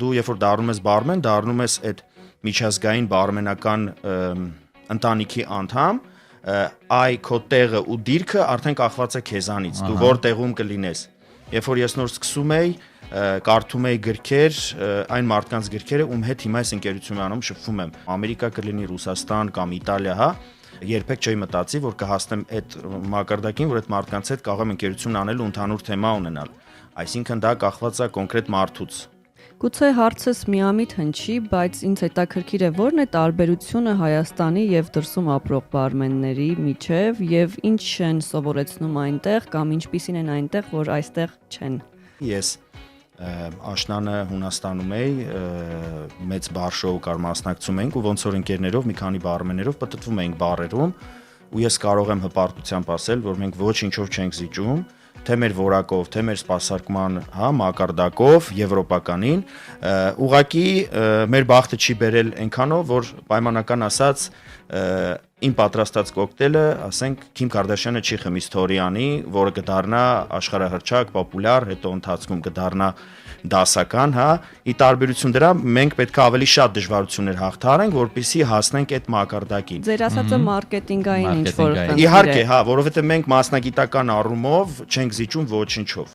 Դու երբ որ դառնում ես բարմեն, դառնում ես այդ միջազգային բարմենական ընտանիքի անդամ, այ քո տեղը ու դիրքը արդեն կախված է քեզանից, դու որ տեղում կլինես։ Երբ որ ես նոր սկսում էի, կարդում էի գրքեր, այն մարդկանց գրքերը, ում հետ հիմա այս ընկերությունում անում շփվում եմ, Ամերիկա կլինի, Ռուսաստան կամ Իտալիա, հա, երբեք չէի մտածի, որ կհասնեմ այդ մակարդակին, որ այդ մարդկանց հետ կարող եմ ընկերություն անել ու ընդհանուր թեմա ունենալ։ Այսինքն դա կախված է կոնկրետ մարդուց։ Գուցե հարցս միամիտ հնչի, բայց ինձ հետաքրքիր է, որն է տարբերությունը Հայաստանի եւ դրսում ապրող բարմենների միջև եւ ինչ են սովորեցնում այնտեղ կամ ինչպիսին են այնտեղ, որ այստեղ չեն։ Ես աշնանը Հունաստանում էի, մեծ բար-շոու կար մասնակցում էինք ու ոնց որ ընկերներով, մի քանի բարմեններով պտտվում էինք բարերում ու ես կարող եմ հպարտությամբ ասել, որ մենք ոչինչով չենք զիջում, թե մեր որակով, թե մեր սպասարկման, հա, մակարդակով, եվրոպականին, ուղղակի մեր բախտը չի բերել այնքանով, որ պայմանական ասած իմ պատրաստած կոկտեյլը, ասենք, Քիմ Կարդաշյանը չի խմի Սթորյանի, որը կդառնա աշխարհահռչակ, պոպուլյար, հետո ընթացքում կդառնա դասական, հա, ի տարբերություն դրա մենք պետք է ավելի շատ դժվարություններ հաղթահարենք, որպեսզի հասնենք այդ մակարդակին։ Ձեր ասածը մարքեթինգային ինչ-որ խնդիր է։ Իհարկե, հա, որովհետև մենք մասնագիտական առումով չենք զիջում ոչինչով։